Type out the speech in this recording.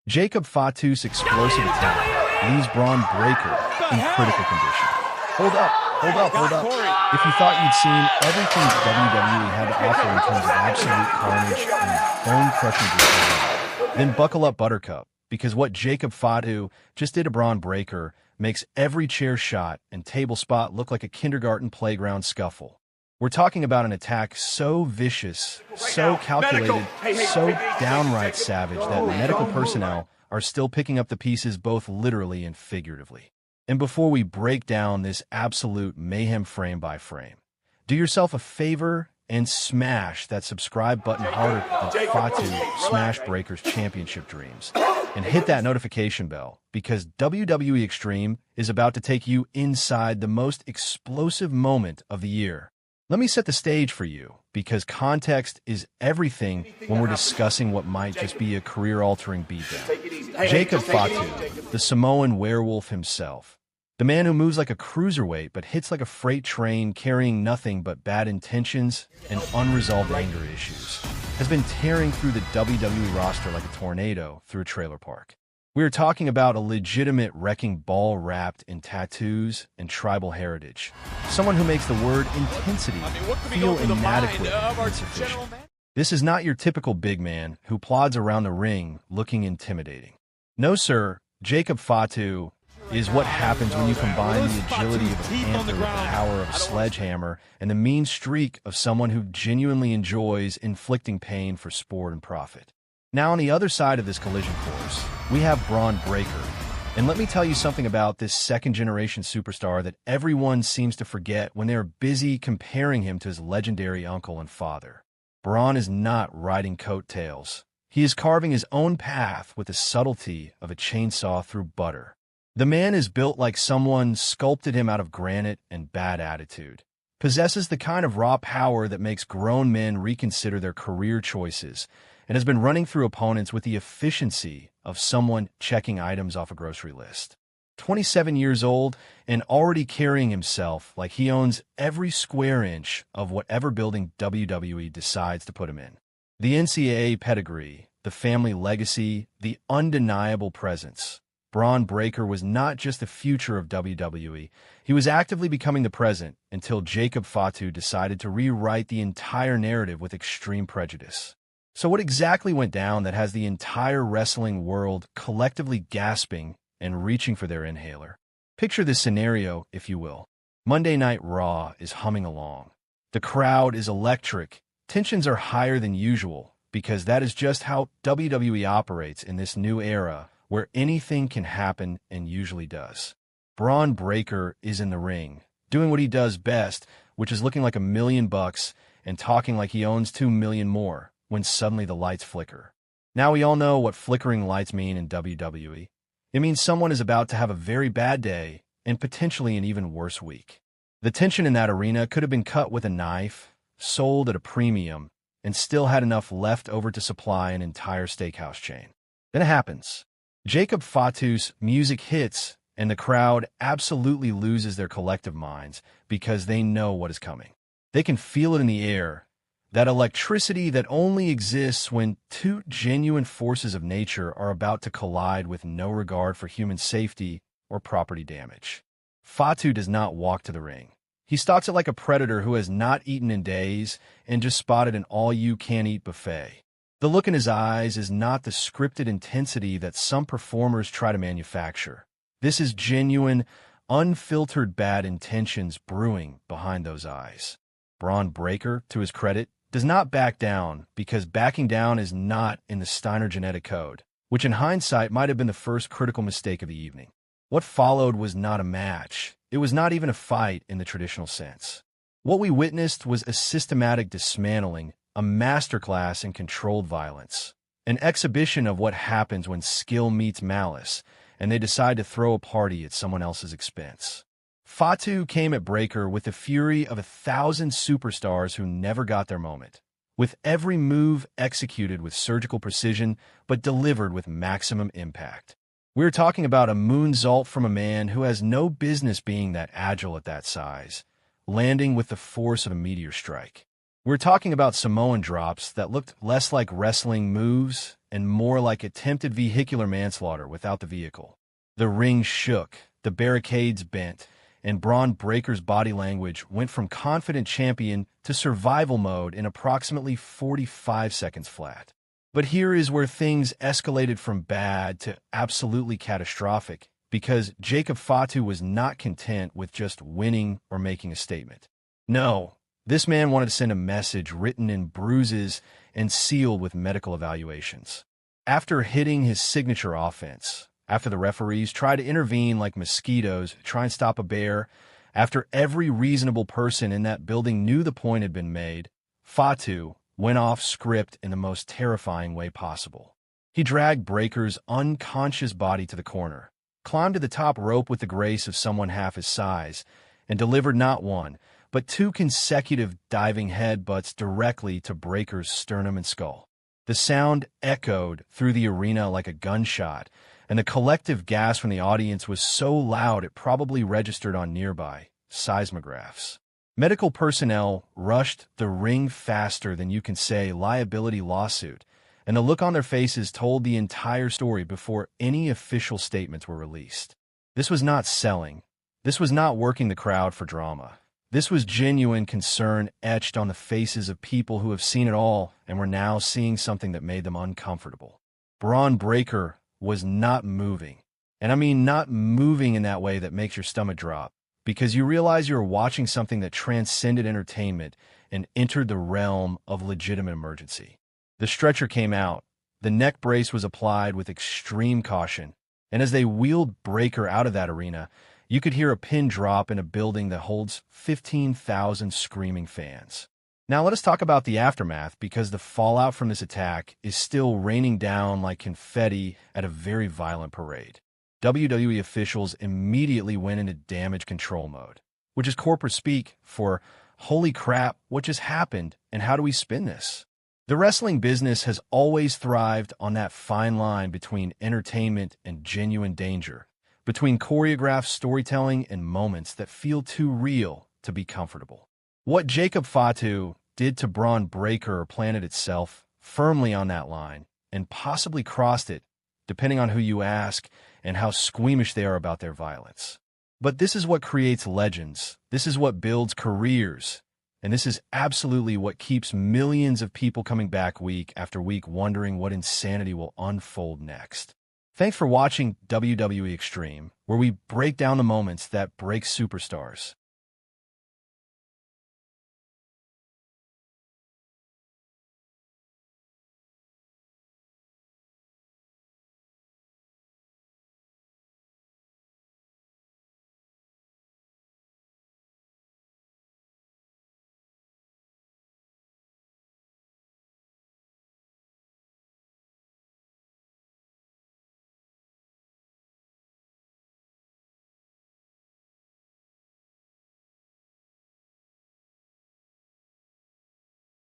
Jacob Fatu's explosive attack leaves Bron Breaker in critical condition. Hold up. If you thought you'd seen everything WWE had to offer in terms of absolute carnage and bone-crushing brutality, then buckle up, Buttercup, because what Jacob Fatu just did to Bron Breaker makes every chair shot and table spot look like a kindergarten playground scuffle. We're talking about an attack so vicious, so calculated, so downright savage that medical personnel are still picking up the pieces both literally and figuratively. And before we break down this absolute mayhem frame by frame, do yourself a favor and smash that subscribe button harder than Fatu smashed Breaker's championship dreams. And hit that notification bell, because WWE Extreme is about to take you inside the most explosive moment of the year. Let me set the stage for you, because context is everything when we're discussing what might just be a career-altering beatdown. Jacob Fatu, the Samoan werewolf himself, the man who moves like a cruiserweight but hits like a freight train carrying nothing but bad intentions and unresolved anger issues, has been tearing through the WWE roster like a tornado through a trailer park. We are talking about a legitimate wrecking ball wrapped in tattoos and tribal heritage. Someone who makes the word intensity feel inadequate and insufficient. This is not your typical big man who plods around the ring looking intimidating. No, sir, Jacob Fatu is what happens when you combine the agility of a panther with the power of a sledgehammer and the mean streak of someone who genuinely enjoys inflicting pain for sport and profit. Now, on the other side of this collision course, we have Bron Breaker. And let me tell you something about this second-generation superstar that everyone seems to forget when they're busy comparing him to his legendary uncle and father. Bron is not riding coattails. He is carving his own path with the subtlety of a chainsaw through butter. The man is built like someone sculpted him out of granite and bad attitude. Possesses the kind of raw power that makes grown men reconsider their career choices, and has been running through opponents with the efficiency of someone checking items off a grocery list. 27 years old and already carrying himself like he owns every square inch of whatever building WWE decides to put him in. The NCAA pedigree, the family legacy, the undeniable presence. Bron Breaker was not just the future of WWE, he was actively becoming the present until Jacob Fatu decided to rewrite the entire narrative with extreme prejudice. So what exactly went down that has the entire wrestling world collectively gasping and reaching for their inhaler? Picture this scenario, if you will. Monday Night Raw is humming along. The crowd is electric. Tensions are higher than usual, because that is just how WWE operates in this new era where anything can happen and usually does. Bron Breaker is in the ring, doing what he does best, which is looking like $1 million and talking like he owns 2 million more, when suddenly the lights flicker. Now we all know what flickering lights mean in WWE. It means someone is about to have a very bad day and potentially an even worse week. The tension in that arena could have been cut with a knife, sold at a premium, and still had enough left over to supply an entire steakhouse chain. Then it happens. Jacob Fatu's music hits, and the crowd absolutely loses their collective minds because they know what is coming. They can feel it in the air, that electricity that only exists when two genuine forces of nature are about to collide with no regard for human safety or property damage. Fatu does not walk to the ring. He stalks it like a predator who has not eaten in days and just spotted an all-you-can-eat buffet. The look in his eyes is not the scripted intensity that some performers try to manufacture. This is genuine, unfiltered bad intentions brewing behind those eyes. Bron Breaker, to his credit, does not back down because backing down is not in the Steiner genetic code, which in hindsight might have been the first critical mistake of the evening. What followed was not a match. It was not even a fight in the traditional sense. What we witnessed was a systematic dismantling, a masterclass in controlled violence, an exhibition of what happens when skill meets malice, and they decide to throw a party at someone else's expense. Fatu came at Breaker with the fury of 1,000 superstars who never got their moment, with every move executed with surgical precision but delivered with maximum impact. We're talking about a moonsault from a man who has no business being that agile at that size, landing with the force of a meteor strike. We're talking about Samoan drops that looked less like wrestling moves and more like attempted vehicular manslaughter without the vehicle. The ring shook, the barricades bent, and Bron Breaker's body language went from confident champion to survival mode in approximately 45 seconds flat. But here is where things escalated from bad to absolutely catastrophic, because Jacob Fatu was not content with just winning or making a statement. No, this man wanted to send a message written in bruises and sealed with medical evaluations. After hitting his signature offense, after the referees tried to intervene like mosquitoes, try and stop a bear, after every reasonable person in that building knew the point had been made, Fatu went off script in the most terrifying way possible. He dragged Breaker's unconscious body to the corner, climbed to the top rope with the grace of someone half his size, and delivered not one, but two consecutive diving headbutts directly to Breaker's sternum and skull. The sound echoed through the arena like a gunshot, and the collective gasp from the audience was so loud it probably registered on nearby seismographs. Medical personnel rushed the ring faster than you can say liability lawsuit, and the look on their faces told the entire story before any official statements were released. This was not selling. This was not working the crowd for drama. This was genuine concern etched on the faces of people who have seen it all and were now seeing something that made them uncomfortable. Bron Breaker was not moving. And I mean not moving in that way that makes your stomach drop, because you realize you're watching something that transcended entertainment and entered the realm of legitimate emergency. The stretcher came out, the neck brace was applied with extreme caution, and as they wheeled Breaker out of that arena, you could hear a pin drop in a building that holds 15,000 screaming fans. Now let us talk about the aftermath, because the fallout from this attack is still raining down like confetti at a very violent parade. WWE officials immediately went into damage control mode, which is corporate speak for, holy crap, what just happened and how do we spin this? The wrestling business has always thrived on that fine line between entertainment and genuine danger, between choreographed storytelling and moments that feel too real to be comfortable. What Jacob Fatu did to Bron Breaker planted itself firmly on that line and possibly crossed it, depending on who you ask and how squeamish they are about their violence. But this is what creates legends. This is what builds careers. And this is absolutely what keeps millions of people coming back week after week wondering what insanity will unfold next. Thanks for watching WWE Extreme, where we break down the moments that break superstars.